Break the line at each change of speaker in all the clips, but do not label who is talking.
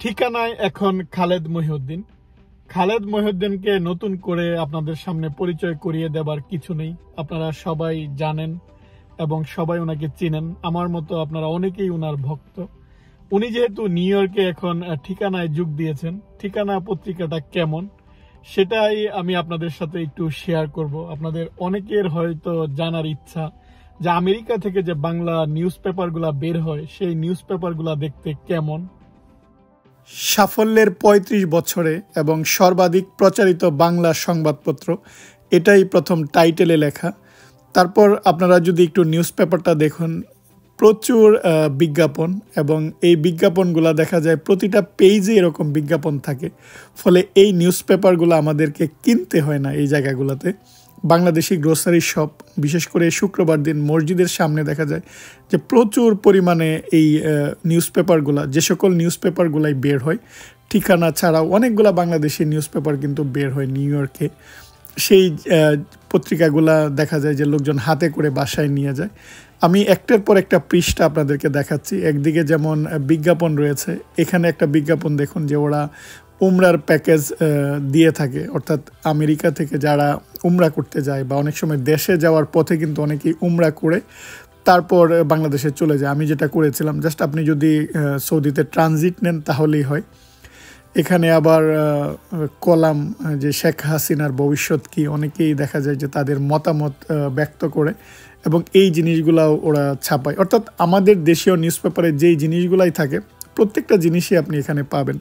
ঠিকানায় এখন খালেদ মহিউদ্দিন। খালেদ মহিউদ্দিনকে নতুন করে আপনাদের সামনে পরিচয় করিয়ে দেবার কিছু নেই। আপনারা সবাই জানেন এবং সবাই ওনাকে চিনেন। আমার মতো আপনারা অনেকেই ওনার ভক্ত। উনি যেহেতু নিউ ইয়র্কে এখন ঠিকানায় যোগ দিয়েছেন, ঠিকানা পত্রিকাটা কেমন সেটাই আমি আপনাদের সাথে একটু শেয়ার করব। আপনাদের অনেকের হয়তো জানার ইচ্ছা যে আমেরিকা থেকে যে বাংলা নিউজ পেপারগুলা বের হয় সেই নিউজ পেপারগুলা দেখতে কেমন। সাফল্যের ৩৫ বছরে এবং সর্বাধিক প্রচারিত বাংলা সংবাদপত্র, এটাই প্রথম টাইটেলে লেখা। তারপর আপনারা যদি একটু নিউজ পেপারটা দেখুন, প্রচুর বিজ্ঞাপন, এবং এই বিজ্ঞাপনগুলো দেখা যায় প্রতিটা পেজে এরকম বিজ্ঞাপন থাকে। ফলে এই নিউজ পেপারগুলো আমাদেরকে কিনতে হয় না। এই জায়গাগুলোতে বাংলাদেশি গ্রোসারি শপ, বিশেষ করে শুক্রবার দিন মসজিদের সামনে দেখা যায় যে প্রচুর পরিমাণে এই নিউজ পেপারগুলো, যে সকল নিউজ পেপারগুলাই বের হয়, ঠিকানা ছাড়াও অনেকগুলো বাংলাদেশি নিউজ পেপার কিন্তু বের হয় নিউ ইয়র্কে। সেই পত্রিকাগুলা দেখা যায় যে লোকজন হাতে করে বাসায় নিয়ে যায়। আমি একটার পর একটা পৃষ্ঠা আপনাদেরকে দেখাচ্ছি। একদিকে যেমন বিজ্ঞাপন রয়েছে, এখানে একটা বিজ্ঞাপন দেখুন যে ওরা উমরার প্যাকেজ দিয়ে থাকে, অর্থাৎ আমেরিকা থেকে যারা উমরা করতে যায় বা অনেক সময় দেশে যাওয়ার পথে কিন্তু অনেকেই উমরা করে তারপর বাংলাদেশে চলে যায়। আমি যেটা করেছিলাম, জাস্ট আপনি যদি সৌদিতে ট্রানজিট নেন তাহলেই হয়। এখানে আবার কলাম যে শেখ হাসিনার ভবিষ্যৎ কি, অনেকেই দেখা যায় যে তাদের মতামত ব্যক্ত করে এবং এই জিনিসগুলাও ওরা ছাপায়। অর্থাৎ আমাদের দেশীয় নিউজ পেপারে যেই জিনিসগুলাই থাকে প্রত্যেকটা জিনিসই আপনি এখানে পাবেন।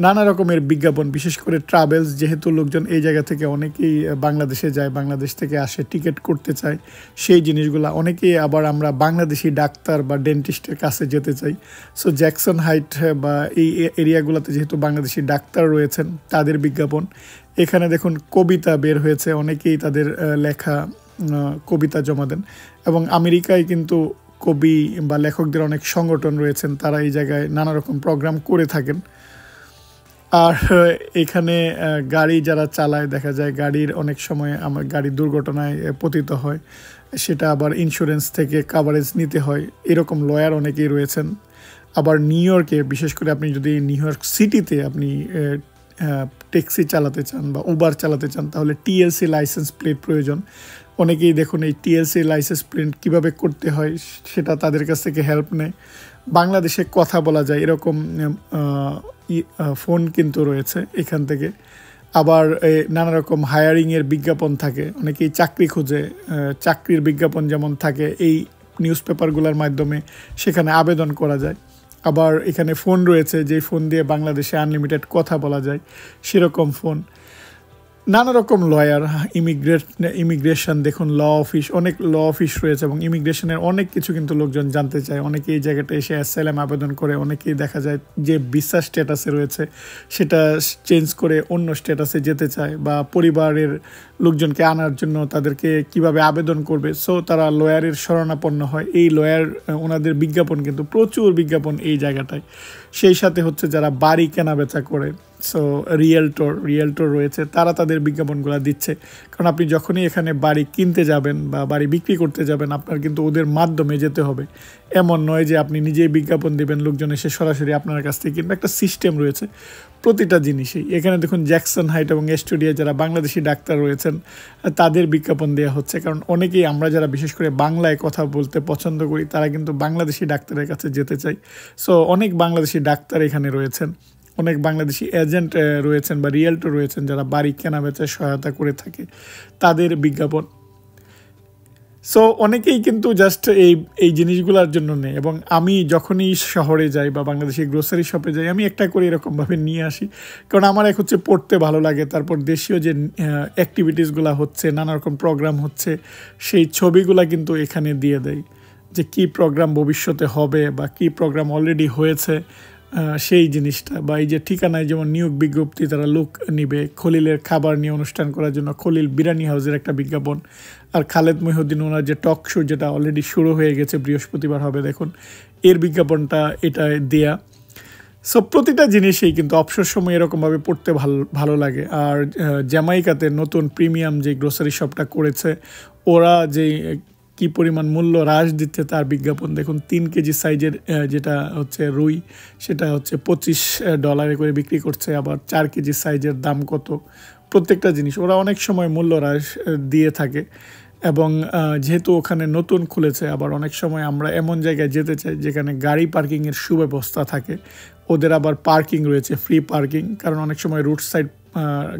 নানা রকমের বিজ্ঞাপন, বিশেষ করে ট্রাভেলস, যেহেতু লোকজন এই জায়গা থেকে অনেকেই বাংলাদেশে যায়, বাংলাদেশ থেকে আসে, টিকিট করতে চায়, সেই জিনিসগুলো অনেকেই। আবার আমরা বাংলাদেশি ডাক্তার বা ডেন্টিস্টের কাছে যেতে চাই, সো জ্যাকসন হাইট বা এই এরিয়াগুলোতে যেহেতু বাংলাদেশি ডাক্তার রয়েছেন তাদের বিজ্ঞাপন। এখানে দেখুন কবিতা বের হয়েছে, অনেকেই তাদের লেখা কবিতা জমা দেন, এবং আমেরিকায় কিন্তু কবি বা লেখকদের অনেক সংগঠন রয়েছেন, তারা এই জায়গায় নানা রকম প্রোগ্রাম করে থাকেন। আর এখানে গাড়ি যারা চালায় দেখা যায় গাড়ির অনেক সময় আমার গাড়ির দুর্ঘটনায় পতিত হয়, সেটা আবার ইন্স্যুরেন্স থেকে কাভারেজ নিতে হয়, এরকম লয়ার অনেকেই রয়েছেন। আবার নিউ ইয়র্কে, বিশেষ করে আপনি যদি নিউ ইয়র্ক সিটিতে আপনি ট্যাক্সি চালাতে চান বা উবার চালাতে চান তাহলে টিএলসি লাইসেন্স প্লেট প্রয়োজন। অনেকেই দেখুন এই টিএলসি লাইসেন্স প্লেট কীভাবে করতে হয় সেটা তাদের কাছ থেকে হেল্প নেয়। বাংলাদেশে কথা বলা যায় এরকম ফোন কিন্তু রয়েছে এখান থেকে। আবার নানা রকম হায়ারিংয়ের বিজ্ঞাপন থাকে, অনেকেই চাকরি খুঁজে, চাকরির বিজ্ঞাপন যেমন থাকে এই নিউজ পেপারগুলোর মাধ্যমে সেখানে আবেদন করা যায়। আবার এখানে ফোন রয়েছে যেই ফোন দিয়ে বাংলাদেশে আনলিমিটেড কথা বলা যায়, সেরকম ফোন। নানা রকম লয়ার, ইমিগ্রেশন দেখুন, ল অফিস, অনেক ল অফিস রয়েছে এবং ইমিগ্রেশনের অনেক কিছু কিন্তু লোকজন জানতে চায়। অনেকে এই জায়গাটা এসে অ্যাসাইলাম আবেদন করে, অনেকেই দেখা যায় যে ভিসা স্ট্যাটাসে রয়েছে সেটা চেঞ্জ করে অন্য স্ট্যাটাসে যেতে চায়, বা পরিবারের লোকজনকে আনার জন্য তাদেরকে কিভাবে আবেদন করবে, সো তারা লয়ারের শরণাপন্ন হয়। এই লয়ার ওনাদের বিজ্ঞাপন কিন্তু প্রচুর বিজ্ঞাপন এই জায়গাটায়। সেই সাথে হচ্ছে যারা বাড়ি কেনা বেচা করে, সো রিয়েলটর রয়েছে, তারা তাদের বিজ্ঞাপনগুলো দিচ্ছে। কারণ আপনি যখনই এখানে বাড়ি কিনতে যাবেন বা বাড়ি বিক্রি করতে যাবেন আপনার কিন্তু ওদের মাধ্যমে যেতে হবে। এমন নয় যে আপনি নিজেই বিজ্ঞাপন দেবেন, লোকজন এসে সরাসরি আপনার কাছ থেকে কিনবে। একটা সিস্টেম রয়েছে প্রতিটা জিনিসেই। এখানে দেখুন জ্যাকসন হাইট এবং স্টুডিও যারা বাংলাদেশি ডাক্তার রয়েছেন তাদের বিজ্ঞাপন দেওয়া হচ্ছে, কারণ অনেকেই আমরা যারা বিশেষ করে বাংলায় কথা বলতে পছন্দ করি তারা কিন্তু বাংলাদেশি ডাক্তারের কাছে যেতে চাই। সো অনেক বাংলাদেশি ডাক্তার এখানে রয়েছেন, অনেক বাংলাদেশি এজেন্ট রয়েছেন বা রিয়েলটর রয়েছেন যারা বাড়ি কেনা বেচায় সহায়তা করে থাকে, তাদের বিজ্ঞাপন। সো অনেকেই কিন্তু জাস্ট এই জিনিসগুলোর জন্য নেই। এবং আমি যখনই শহরে যাই বা বাংলাদেশি গ্রোসারি শপে যাই আমি একটা করে এরকমভাবে নিয়ে আসি, কারণ আমার এক হচ্ছে পড়তে ভালো লাগে, তারপর দেশীয় যে অ্যাক্টিভিটিসগুলো হচ্ছে, নানা রকম প্রোগ্রাম হচ্ছে, সেই ছবিগুলো কিন্তু এখানে দিয়ে দেয় যে কী প্রোগ্রাম ভবিষ্যতে হবে বা কী প্রোগ্রাম অলরেডি হয়েছে, সেই জিনিসটা। বা এই যে ঠিকানায় যেমন নিয়োগ বিজ্ঞপ্তি, তারা লোক নিবে খলিলের খাবার নিয়ে অনুষ্ঠান করার জন্য, খলিল বিরিয়ানি হাউসের একটা বিজ্ঞাপন। আর খালেদ মহিউদ্দিন ওনার যে টক শো যেটা অলরেডি শুরু হয়ে গেছে, বৃহস্পতিবার হবে দেখুন, এর বিজ্ঞাপনটা এটা দেয়া। সো প্রতিটা জিনিসই কিন্তু অবসর সময় এরকমভাবে পড়তে ভালো লাগে। আর জ্যামাইকাতে নতুন প্রিমিয়াম যে গ্রোসারি শপটা করেছে, ওরা যে কি পরিমাণ মূল্য হ্রাস দিচ্ছে তার বিজ্ঞাপন দেখুন। 3 কেজি সাইজের যেটা হচ্ছে রুই, সেটা হচ্ছে $25 করে বিক্রি করছে। আবার 4 কেজি সাইজের দাম কত, প্রত্যেকটা জিনিস ওরা অনেক সময় মূল্য হ্রাস দিয়ে থাকে। এবং যেহেতু ওখানে নতুন খুলেছে, আবার অনেক সময় আমরা এমন জায়গায় যেতে চাই যেখানে গাড়ি পার্কিংয়ের সুব্যবস্থা থাকে। ওদের আবার পার্কিং রয়েছে, ফ্রি পার্কিং, কারণ অনেক সময় রুট সাইড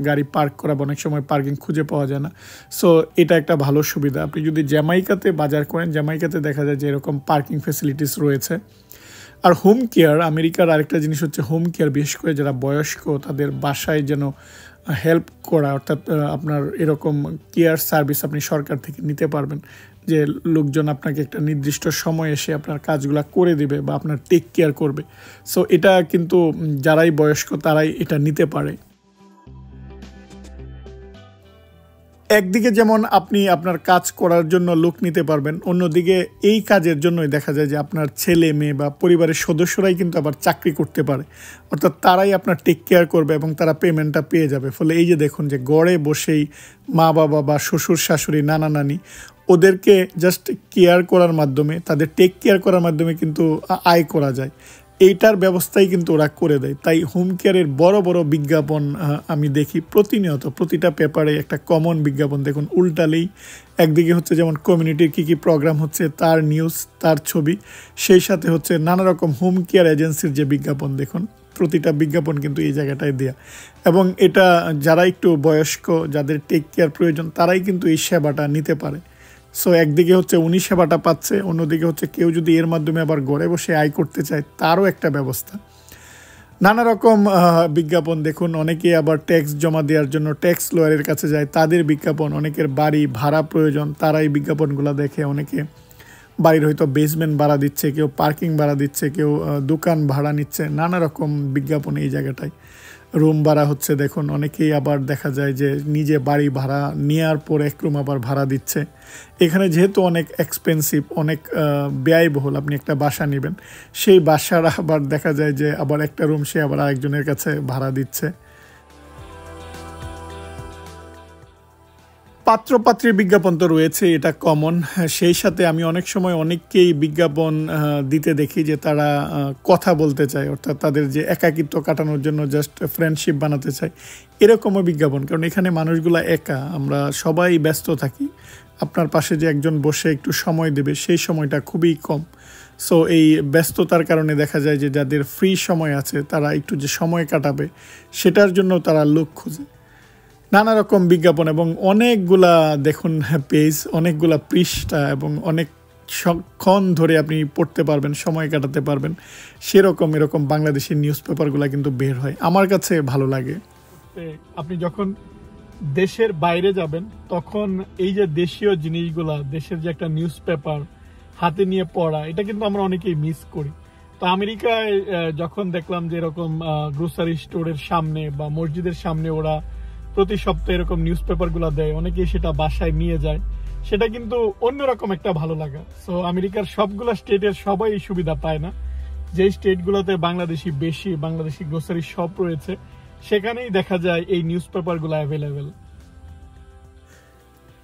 গাড়ি পার্ক করা অনেক সময় পার্কিং খুঁজে পাওয়া যায় না। সো এটা একটা ভালো সুবিধা। আপনি যদি জ্যামাইকাতে বাজার করেন, জ্যামাইকাতে দেখা যায় যে এরকম পার্কিং ফ্যাসিলিটিস রয়েছে। আর হোম কেয়ার, আমেরিকার আরেকটা জিনিস হচ্ছে হোম কেয়ার, বিশেষ করে যারা বয়স্ক তাদের বাসায় যেন হেল্প করা, অর্থাৎ আপনার এরকম কেয়ার সার্ভিস আপনি সরকার থেকে নিতে পারবেন, যে লোকজন আপনাকে একটা নির্দিষ্ট সময় এসে আপনার কাজগুলো করে দিবে বা আপনার টেক কেয়ার করবে। সো এটা কিন্তু যারাই বয়স্ক তারাই এটা নিতে পারে। একদিকে যেমন আপনি আপনার কাজ করার জন্য লোক নিতে পারবেন, অন্যদিকে এই কাজের জন্যই দেখা যায় যে আপনার ছেলে মেয়ে বা পরিবারের সদস্যরাই কিন্তু আবার চাকরি করতে পারে, অর্থাৎ তারাই আপনার টেক কেয়ার করবে এবং তারা পেমেন্টটা পেয়ে যাবে। ফলে এই যে দেখুন যে ঘরে বসেই মা বাবা বা শ্বশুর শাশুড়ি নানা নানি ওদেরকে জাস্ট কেয়ার করার মাধ্যমে, তাদের টেক কেয়ার করার মাধ্যমে কিন্তু আয় করা যায়। এইটার ব্যবস্থাই কিন্তু ওরা করে দেয়। তাই হোম কেয়ারের বড় বড় বিজ্ঞাপন আমি দেখি প্রতিনিয়ত, প্রতিটা পেপারে একটা কমন বিজ্ঞাপন দেখুন উল্টালেই। একদিকে হচ্ছে যেমন কমিউনিটির কী কী প্রোগ্রাম হচ্ছে তার নিউজ, তার ছবি, সেই সাথে হচ্ছে নানা রকম হোম কেয়ার এজেন্সির যে বিজ্ঞাপন দেখুন, প্রতিটা বিজ্ঞাপন কিন্তু এই জায়গাটায় দেয়া। এবং এটা যারা একটু বয়স্ক, যাদের টেক কেয়ার প্রয়োজন, তারাই কিন্তু এই সেবাটা নিতে পারে। সো একদিকে হচ্ছে উনি সেবাটা পাচ্ছে, অন্যদিকে হচ্ছে কেউ যদি এর মাধ্যমে আবার ঘরে বসে আয় করতে চায় তারও একটা ব্যবস্থা। নানা রকম বিজ্ঞাপন দেখুন। অনেকে আবার ট্যাক্স জমা দেওয়ার জন্য ট্যাক্স লয়ারের কাছে যায়, তাদের বিজ্ঞাপন। অনেকের বাড়ি ভাড়া প্রয়োজন, তারা এই বিজ্ঞাপনগুলো দেখে। অনেকে বাড়ির হয়তো বেসমেন্ট ভাড়া দিচ্ছে, কেউ পার্কিং ভাড়া দিচ্ছে, কেউ দোকান ভাড়া নিচ্ছে, নানা রকম বিজ্ঞাপন এই জায়গাটায়। রুম ভাড়া হচ্ছে দেখুন, অনেকেই আবার দেখা যায় যে নিজে বাড়ি ভাড়া নেওয়ার পর এক রুম আবার ভাড়া দিচ্ছে। এখানে যেহেতু অনেক এক্সপেন্সিভ, অনেক ব্যয়বহুল, আপনি একটা বাসা নেবেন, সেই বাসার আবার দেখা যায় যে আবার একটা রুম সে আবার আরেকজনের কাছে ভাড়া দিচ্ছে। পাত্রপাত্রীর বিজ্ঞাপন তো রয়েছে, এটা কমন। সেই সাথে আমি অনেক সময় অনেককেই বিজ্ঞাপন দিতে দেখি যে তারা কথা বলতে চায়, অর্থাৎ তাদের যে একাকিত্ব কাটানোর জন্য জাস্ট ফ্রেন্ডশিপ বানাতে চায়, এরকমও বিজ্ঞাপন। কারণ এখানে মানুষগুলো একা, আমরা সবাই ব্যস্ত থাকি। আপনার পাশে যে একজন বসে একটু সময় দেবে সেই সময়টা খুবই কম। সো এই ব্যস্ততার কারণে দেখা যায় যে যাদের ফ্রি সময় আছে তারা একটু যে সময় কাটাবে সেটার জন্য তারা লোক খুঁজে। নানা রকম বিজ্ঞাপন এবং অনেকগুলা দেখুন পেজ, অনেকগুলা পৃষ্ঠা, এবং অনেকক্ষণ ধরে আপনি পড়তে পারবেন, সময় কাটাতে পারবেন। সেরকম এরকম বাংলাদেশের নিউজ পেপারগুলো কিন্তু বের হয়, আমার কাছে ভালো লাগে। আপনি যখন দেশের বাইরে যাবেন তখন এই যে দেশীয় জিনিসগুলা, দেশের যে একটা নিউজ পেপার হাতে নিয়ে পড়া, এটা কিন্তু আমরা অনেকেই মিস করি। তো আমেরিকায় যখন দেখলাম যে এরকম গ্রোসারি স্টোরের সামনে বা মসজিদের সামনে ওরা প্রতি সপ্তাহে এরকম নিউজ পেপারগুলো দেয়, অনেকেই সেটা বাসায় নিয়ে যায়, সেটা কিন্তু অন্যরকম একটা ভালো লাগা। সো আমেরিকার সবগুলা স্টেটের সবাই এই সুবিধা পায় না। যে স্টেটগুলোতে বাংলাদেশি গ্রোসারি শপ রয়েছে, সেখানেই দেখা যায় এই নিউজ পেপারগুলো অ্যাভেলেবেল।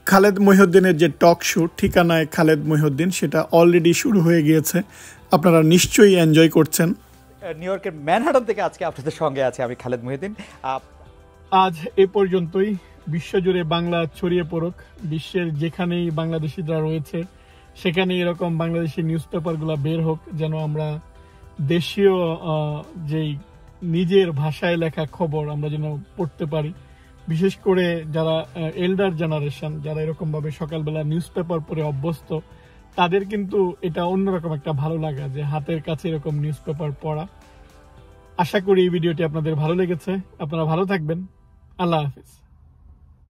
খালেদ মহিউদ্দিনের যে টক শো ঠিকানায় খালেদ মহিউদ্দিন, সেটা অলরেডি শুরু হয়ে গিয়েছে, আপনারা নিশ্চয়ই এনজয় করছেন।
নিউ ইয়র্কের ম্যানহাটন থেকে আজকে আপনাদের সঙ্গে আছে আমি খালেদ মহিউদ্দিন।
আজ এ পর্যন্তই। বিশ্বজুড়ে বাংলা ছড়িয়ে পড়ুক, বিশ্বের যেখানেই বাংলাদেশিরা রয়েছে সেখানে এরকম বাংলাদেশি নিউজ পেপারগুলো বের হোক, যেন আমরা দেশীয় যেই নিজের ভাষায় লেখা খবর আমরা যেন পড়তে পারি। বিশেষ করে যারা এল্ডার জেনারেশন, যারা এরকমভাবে সকালবেলা নিউজ পেপার পড়ে অভ্যস্ত, তাদের কিন্তু এটা অন্যরকম একটা ভালো লাগা যে হাতের কাছে এরকম নিউজ পেপার পড়া। আশা করি এই ভিডিওটি আপনাদের ভালো লেগেছে। আপনারা ভালো থাকবেন। আল্লাহ হাফিজ।